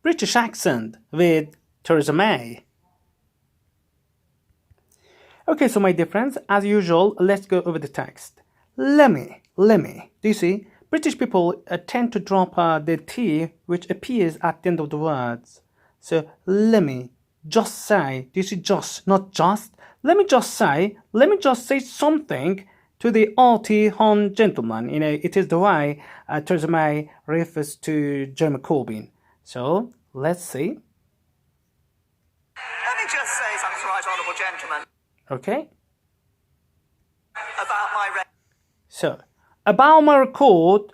British accent with Theresa May. Okay, so my dear friends, as usual, let's go over the text. Lemmy. Do you see? British people tend to drop the T which appears at the end of the words. So, lemmy, just say. Do you see just, not just? Let me just say something to the arty hon gentleman. You know, it is the way Theresa May refers to Jeremy Corbyn. So, let's see. Let me just say something to the right honourable gentleman. Okay. About my So, about my record,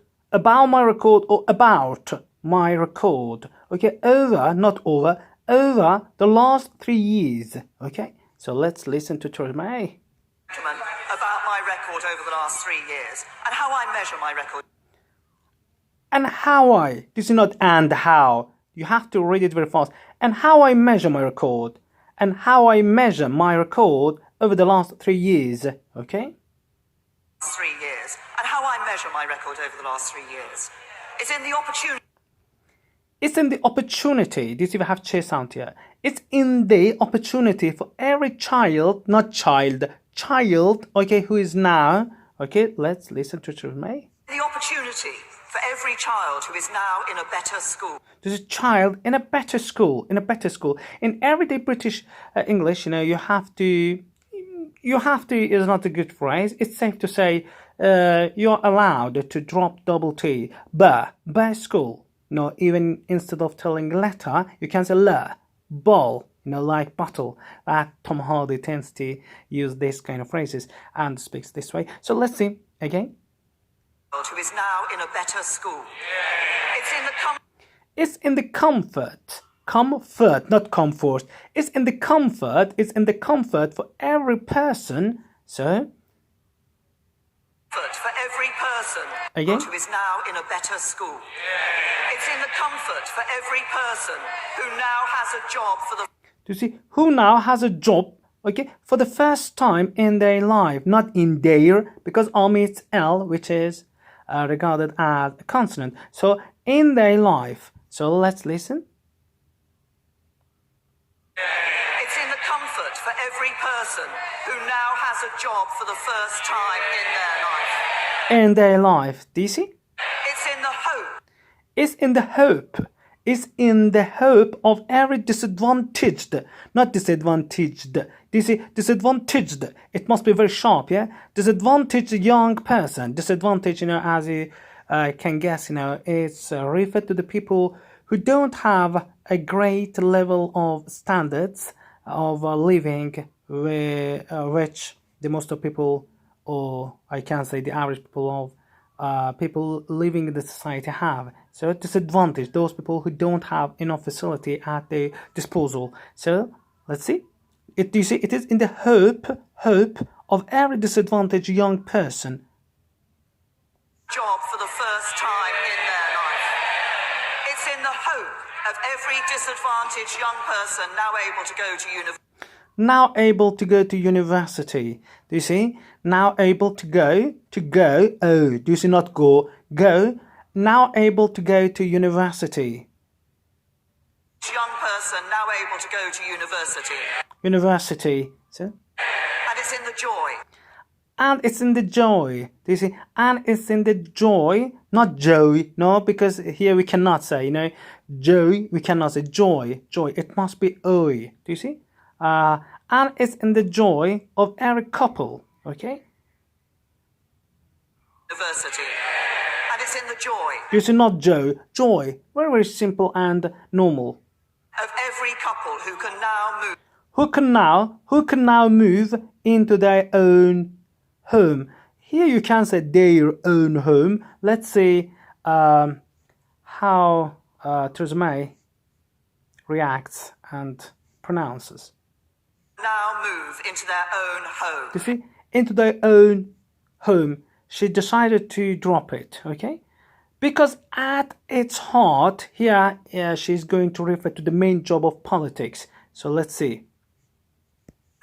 or about my record. Okay, over, not over the last 3 years. Okay, so let's listen to Theresa May. Gentleman, about my record over the last 3 years and how I measure my record. And how this is not and how. You have to read it very fast. And how I measure my record. And how I measure my record over the last 3 years. Okay? 3 years. And how I measure my record over the last 3 years. It's in the opportunity. It's in the opportunity. This is, we have chase sound here. It's in the opportunity for every child, not child, okay, who is now. Okay, let's listen to Theresa May. The opportunity for every child who is now in a better school. There's a child in a better school, In everyday British English, you know, you have to is not a good phrase. It's safe to say you're allowed to drop double T. By school. No, even instead of telling letter, you can say la, ball, you know, like bottle. Tom Hardy tends to use this kind of phrases and speaks this way. So let's see again. Who is now in a better school. It's in the comfort, not comfort. It's in the comfort for every person. So, for every person again, who is now in a better school. It's in the comfort for every person who now has a job for the. Do you see? Who now has a job? Okay, for the first time in their life, not in their, because omits L, which is regarded as a consonant. So in their life. So let's listen. It's in the comfort for every person who now has a job for the first time in their life. In their life. Do you see? It's in the hope. It's in the hope. Is in the hope of every disadvantaged, not disadvantaged. This is disadvantaged. It must be very sharp, yeah? Disadvantaged young person. Disadvantaged, you know, as you can guess, you know, it's referred to the people who don't have a great level of standards of living, which the most of people, or I can say the average people of people living in the society have. So disadvantage, those people who don't have enough facility at their disposal. So let's see. You see, it is in the hope of every disadvantaged young person. Job for the first time in their life. It's in the hope of every disadvantaged young person now able to go to university. Now able to go to university. Do you see? Now able to go, oh, do you see, not go, now able to go to university. Young person now able to go to university. University. So? And it's in the joy. And it's in the joy. Do you see? And it's in the joy, not joy, no, because here we cannot say, you know, joy, we cannot say joy, it must be oi. Do you see? And it's in the joy of every couple, okay? University. And it's in the joy. You see, not joy, very, very simple and normal. Of every couple who can now move. Who can now move into their own home. Here you can say their own home. Let's see how Theresa May reacts and pronounces. Now move into their own home. You see, into their own home. She decided to drop it, okay? Because at its heart, here she's going to refer to the main job of politics. So let's see.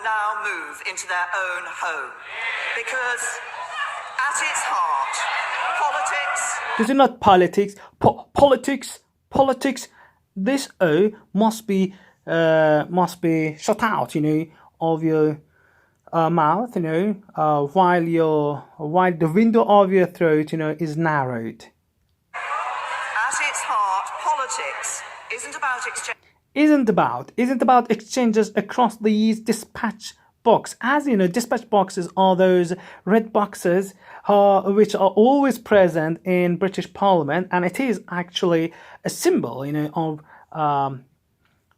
Now move into their own home. Because at its heart, politics. This is not politics. Politics. this O must be shut out, of your mouth, while the window of your throat, is narrowed. At its heart, politics isn't about exchange. Isn't about exchanges across these dispatch box. As you know, dispatch boxes are those red boxes which are always present in British Parliament, and it is actually a symbol, of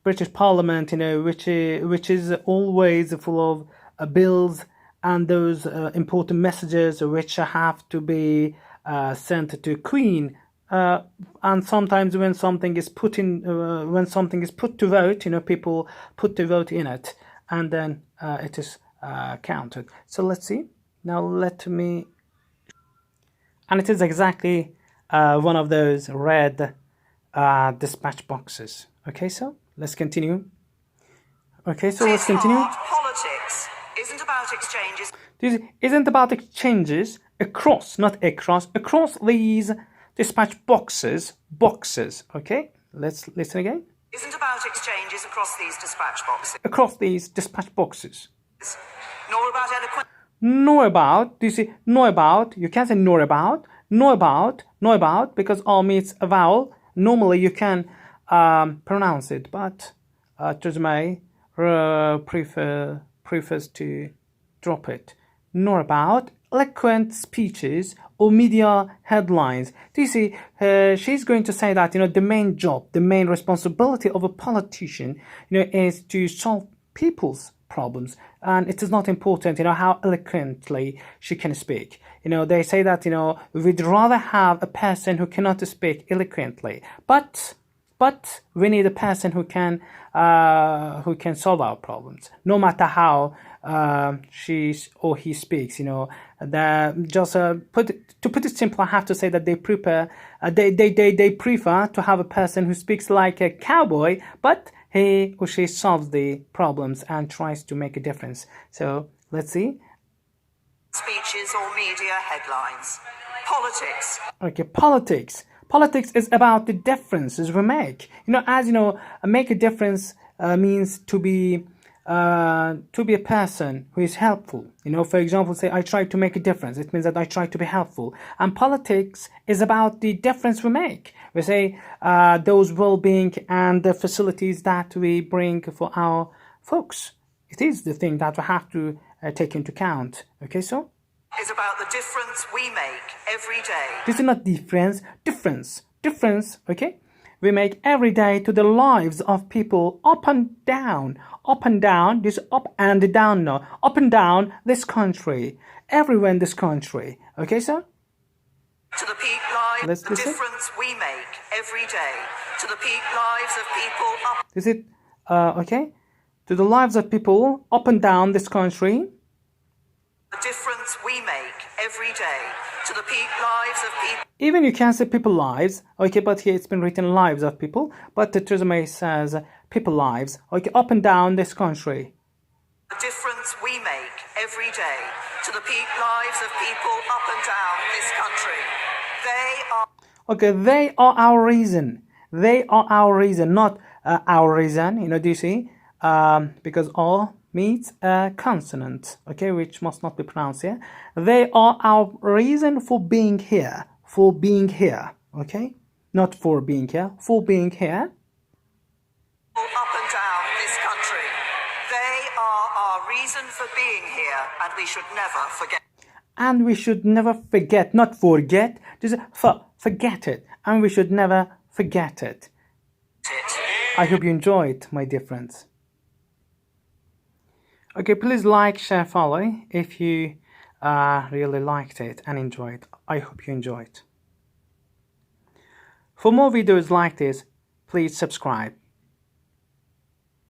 British Parliament, which is always full of bills and those important messages which have to be sent to Queen. And sometimes when something is put to vote, people put the vote in it, and then it is counted. So let's see. Now and it is exactly one of those red dispatch boxes. Okay, so let's continue. Okay, so let's continue. Politics isn't about exchanges. This isn't about exchanges across, not across these dispatch boxes. Okay, let's listen again. Isn't about exchanges across these dispatch boxes. Across these dispatch boxes. Nor about eloquent. Nor about. Do you see? Nor about. You can't say nor about. Nor about, because all meets a vowel. Normally you can pronounce it, but Terjemah prefers to drop it. Nor about eloquent speeches or media headlines. Do you see? She's going to say that the main job, the main responsibility of a politician, is to solve people's problems, and it is not important, how eloquently she can speak. They say that we'd rather have a person who cannot speak eloquently, but we need a person who can solve our problems, no matter how she or he speaks. To put it simple, I have to say that they prefer to have a person who speaks like a cowboy, but he or she solves the problems and tries to make a difference. So let's see. Speeches or media headlines. Politics. Okay, politics. Politics is about the differences we make. As make a difference means to be a person who is helpful. For example, say I try to make a difference. It means that I try to be helpful. And politics is about the difference we make. We say those well-being and the facilities that we bring for our folks. It is the thing that we have to take into account. Okay, so? Is about the difference we make every day. This is not difference, okay? We make every day to the lives of people up and down, this up and down, no, up and down this country, everywhere in this country. Okay, sir? To the peak lives, Let's the listen. difference we make every day. To the peak lives of people up. Is it, okay? To the lives of people up and down this country. The difference we make every day. To the peak lives of people. Even you can say people lives, okay, but here it's been written lives of people, but the Theresa May says people lives, okay, up and down this country. The difference we make every day. To the peak lives of people up and down this country. They are. Okay, they are our reason. They are our reason, not our reason, do you see? Because all meets a consonant, okay, which must not be pronounced here. They are our reason for being here, okay? Not for being here, for being here. Up and down this country. They are our reason for being here, and we should never forget. And we should never forget, not forget, just forget it. And we should never forget it. I hope you enjoyed, my dear friends. Okay, please like, share, follow if you really liked it and enjoyed. I hope you enjoyed. For more videos like this, please subscribe.